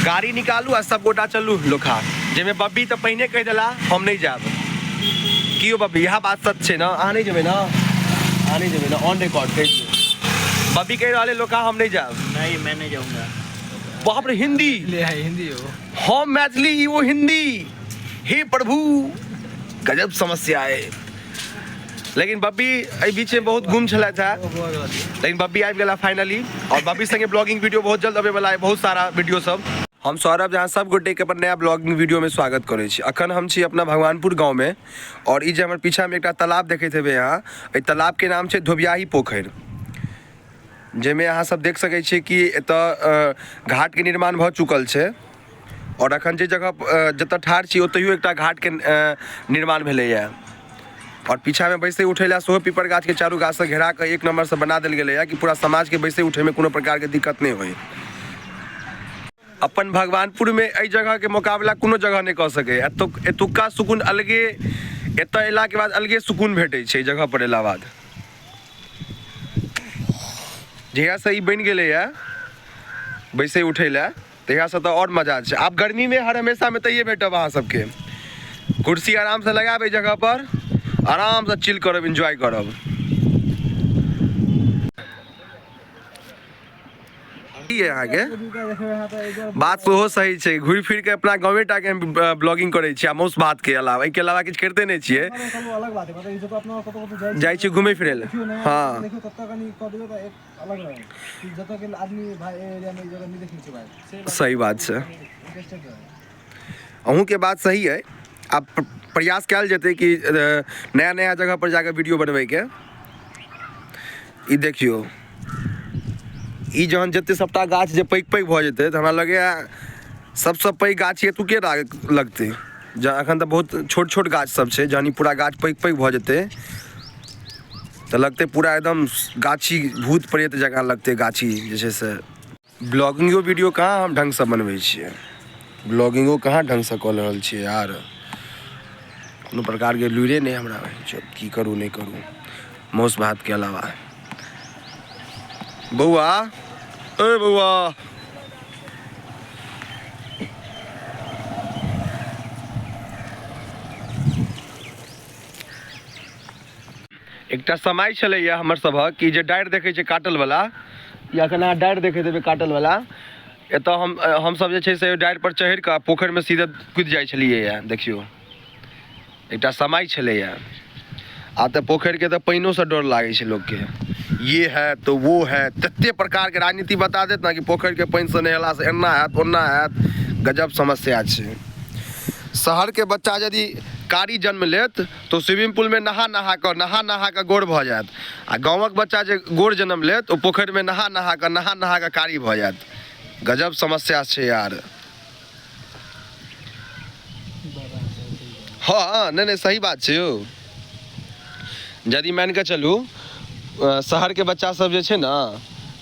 गाड़ी निकालू आ सब गोटा चलू लोखा जेमे बब्बी तो पहिने कह दिला हम नहीं जाब कियो बब्बी यह बात सच है ना अहाँ नहीं जेबे ना अहाँ नहीं जेबे ना ऑन रिकॉर्ड कह दियो बब्बी कह रहा लोखा हम नहीं जाब नहीं मैं नहीं जाऊंगा बाप रे हिंदी हिंदी हो हम मैथिली वो हिंदी हे प्रभु गजब समस्या है लेकिन बब्बी एहि बीच में बहुत गुम छला था लेकिन बब्बी आबि गेला फाइनली और बब्बी संगे ब्लॉगिंग वीडियो बहुत जल्द अबे वाला है बहुत सारा वीडियो सब हम सौरभ जहाँ सब गोटे के अपन नया ब्लॉगिंग वीडियो में स्वागत करे छी अखन हम छी अपना भगवानपुर गांव में और ई जे हमर पीछा में एक तालाब देखैत हेबै यहाँ एहि तालाब के नाम छै धोबियाही पोखरि जेमे अहाँ सब देख सकै छियै कि एतऽ घाट के निर्माण भऽ चुकल छै और अखन जे जगह जतऽ ठाढ़ छी ओतहियो एकटा घाट के निर्माण भेलैया और पीछा में बैसे उठे ला सेहो पीपर गाछ के चारू गाछ से घेरा के एक नंबर से बना देल गेलैया कि पूरा समाज के बैसे उठे में कोनो प्रकार के दिक्कत नहीं होय अपन भगवानपुर में एहि जगह के मुकाबला कोनो जगह नहीं कऽ सकै एतुक्का सुकून अलगे एतऽ एला के बाद अलगे सुकून भेटै छै जगह पर एला बाद जहिया से ई बनि गेलैया बैसे उठे ला तहिया से तो और मजा छै आब गर्मी में हर हमेशा में तइये भेटब अहाँ सबके कुर्सी आराम से लगाबे जगह पर आराम से चिल करब एंजॉय करब यहाँ के बात सेहो सही छै घुरि फिर के अपना गाँवे टा के ब्लॉगिंग करे छी मौस भात के अलावा एहि के अलावा किछु करते नहीं छियै जाइ छी घूमे फिरे ले हाँ सही बात छै अहूँ के बात सही है अब प्रयास कयल जेतै कि नया नया जगह पर जाकर वीडियो बनबै के ई देखियो ई जहन जते सबटा गाछ जे पैघ पैघ भऽ जेतै तऽ हमरा लगैया सबसँ पैघ गाछ एतुके लगतै एखन तऽ बहुत छोट छोट गाछ सब छै जहन ई पूरा गाछ पैघ पैघ भऽ जेतै तऽ लगतै पूरा एकदम गाछी भूत प्रेत जकाँ लगतै गाछी जे छै से ब्लॉगिंगो वीडियो कहाँ हम ढङ्गसँ बनबै छियै ब्लॉगिंगो कहाँ ढङ्गसँ कऽ रहल छियै यार कोनो प्रकारके लुइरे नहि हमरा की करूँ नहि करूँ मौस भातके अलावा बौआ ए बौआ एकटा समय छलैया हमर सभक कि जे डारि देखै छै काटल वाला या केना डारि देखैत हेबै काटल वाला एतऽ हमसब जे छै से डारि पर चढ़ि कऽ पोखरिमे सीधे कूदि जाइ छलियै देखियौ एकटा समय छलैया आब तऽ पोखरि के तऽ पानिओ से डर लागै छै लोकके ये है तो वो है तते प्रकार के राजनीति बता देत ना कि पोखरि के पानि से नहेला से एना हैत ओना हैत गजब समस्या छै शहर के बच्चा यदि कारी जन्म लेत तो स्विमिंग पूल में नहा नहा के गोर भऽ जायत आ गाँवक बच्चा जे गोर जन्म लेत ओ पोखरि में नहा नहा के कारी भऽ जायत गजब समस्या छै यार हाँ नहीं सही बात छै यौ यदि मान के चलू शहर के बच्चा सब जे छै ना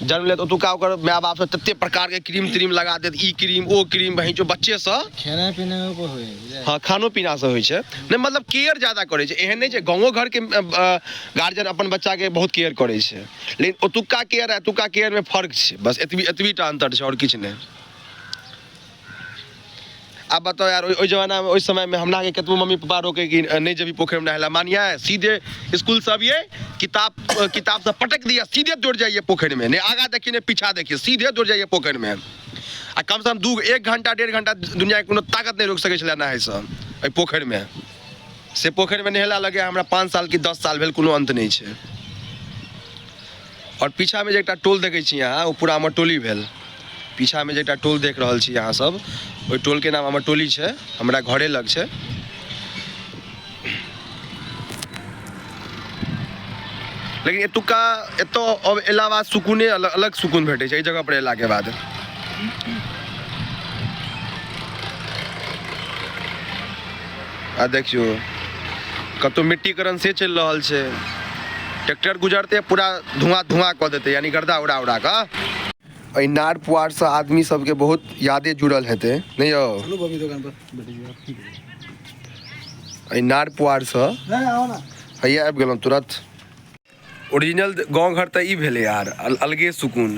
जन्म लेत ओतुका ओकर माय बाप से तते प्रकार के क्रीम त्रीम लगा देत ई क्रीम ओ क्रीम वहीं जो बच्चे से खाना पीना को होय हाँ खानो पीना से होइ छै नहीं मतलब केयर ज्यादा करे छै एहन नहीं छै गाँवो घर के गार्जियन अपन बच्चा के बहुत केयर करे छै लेकिन ओतुका केयर एतुका केयर में फर्क छै बस एतबीटा अंतर छै और किछु नहीं अब बताओ यार ओहि जमाना में ओहि समय में हमरा के कतबो मम्मी पापा रोके कि नहीं जबी पोखर में नहायला मानिए सीधे स्कूल से अबिए किताब से पटक दिया सीधे दौड़ जाइए पोखर में नहीं आगा देखिए नहीं पीछा देखिए सीधे दौड़ जाइए पोखर में आ कम से कम 1 घंटा 1.5 घंटा दुनिया के कोनो ताकत नहीं रोक सकै छलै नहाय से एहि पोखर में से पोखर में नहेला लगे हमरा 5 साल की 10 साल भेल कोनो अंत नहीं छै और पीछा में जे एकटा टोल देखै छी अहाँ ओ पूरा हमर टोली भेल पीछा में जे एकटा टोल देख रहल छी अहाँ सब ओहि टोल के नाम हमर टोली छै हमरा घरे लग छै लेकिन एतुका अब एला बाद सुकूने अलग सुकून भेटै छै एहि जगह पर एला के बाद आ देखियो कतौ मिट्टीकरण से चलि रहल छै ट्रैक्टर गुजरते पूरा धुआं कऽ देतै यानी गर्दा उड़ा कऽ नार पुआर से आदमी सबके बहुत यादें जुड़ल हेतै नहीं यौ नार पुआर से हैया आबि गेलहुँ तुरंत ओरिजिनल गाँव घर तो ई भेले यार, अलगे सुकून।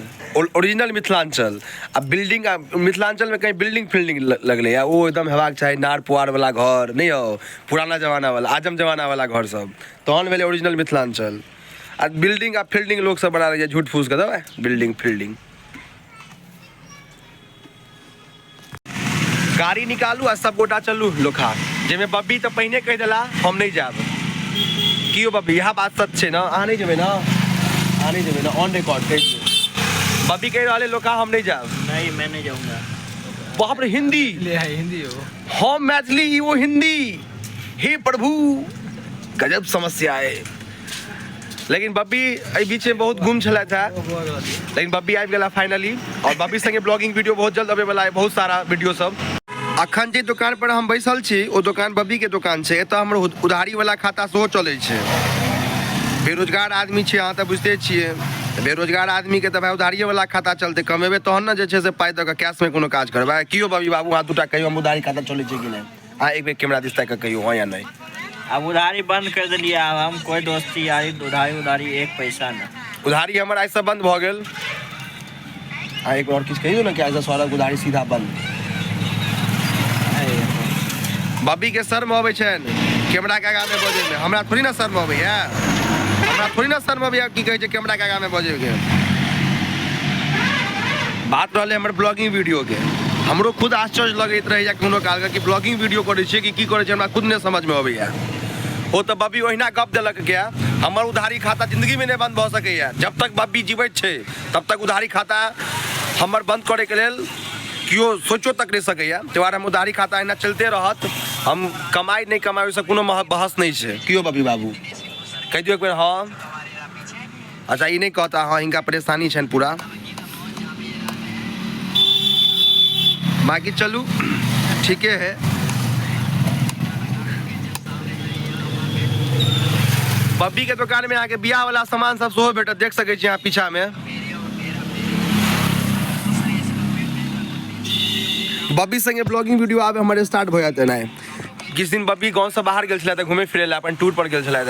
ओरिजिनल मिथिलांचल आ बिल्डिंग मिथिलांचल में कहीं बिल्डिंग फील्डिंग लगले या वो एकदम हेबाक चाही, नार पुआर वाला घर नहीं हो, पुराना जमाना वाला आजम जमाना वाला घर सब तहन भेले ओरिजिनल मिथिलांचल। आ बिल्डिंग आ फील्डिंग लोग सब बना रहे झूठ फूस के दबा बिल्डिंग फील्डिंग। गाड़ी निकालू आ सब गोटा चलू लोखा, जेमे बब्बी तो पहिने कह दिला हम नहीं जाब। की हो बब्बी, यह बात सच है ना, अहाँ नहीं जेबे ना, अहाँ नहीं जेबे ना, ऑन रिकॉर्ड कह दियो। बब्बी कह रहे लोका हम नहीं जाब। नहीं मैं नहीं जाऊंगा। बाप रे हिंदी ले है हिंदी हो, हम मैथिली वो हिंदी। हे प्रभु गजब समस्या है। लेकिन बब्बी एहि बीच में बहुत गुम छला था, लेकिन बब्बी आबि गेला फाइनली। और बब्बी संगे ब्लॉगिंग वीडियो बहुत जल्द अबे वाला है, बहुत सारा वीडियो सब। अखन जे दुकान पर हम बैसल छी ओ दुकान बब्बी के दुकान छै। एतऽ हमर उधारी वाला खाता सेहो चलै छै। बेरोजगार आदमी छी, अहाँ तऽ बुझते छियै। बेरोजगार आदमी के तऽ भाई उधारिये वाला खाता चलते, कमेबे तहन ने जे छै से पाइ दऽ कऽ कैश में कोनो काज करबै। कियो बब्बी बाबू अहाँ दूटा कहियो हम उधारी खाता चलै छै कि नहीं, अहाँ एक बेर कैमरा दिस तक कहियो हाँ या नहीं। अब उधारी बंद कर दिलिए। अब हम कोई दोस्ती यारी उधारी एक पैसा ना। उधारी हमर आज से बंद भ गेल। अहाँ एक बार और किछु कहियो ना कि आज से सौरभ उधारी सीधा बंद। बब्बी के शर्म अबै छनि कैमरा के आगा में बजे में, हमरा थोड़ी ना शर्म अबैया, हमरा थोड़ी ना शर्म अबैया की कहै छै कैमरा के आगा में बजे के। बात रहलै हमर ब्लॉगिंग वीडियो के, हमरो खुद आश्चर्य लगैत रहैया कोनो काल कि ब्लॉगिंग वीडियो करै छियै कि की करै छै, हमरा खुद नहि समझ में अबैया। ओ तऽ बब्बी ओहिना गप देलक क्या, हमर उधारी खाता जिंदगी में नहीं बंद भऽ सकैया। जब तक बब्बी जीवैत छै तब तक उधारी खाता हमर बंद करे के लेल कियो सोचो तक नहीं सकैया। त्यौहार हम उधारी खाता एना चलते रहत, हम कमाई नहीं कमाई ओहिसँ कोनो बहस नहीं छै। कियो बब्बी बाबू कहि दियौ एक बेर हाँ। अच्छा ई नहीं कहता हाँ, हिनका परेशानी छनि पूरा। बाकी चलू ठीके है। बब्बी के दुकान में आके बियाह वाला सामान सब सेहो भेटत, देख सकै छी अहाँ पीछा में। बब्बी संगे ब्लॉगिंग वीडियो आब हमारे स्टार्ट हो जाते ना। किस दिन बब्बी गाँव से बाहर गेल छलै, घूमे फिरे ला अपन टूर पर गेल छलै।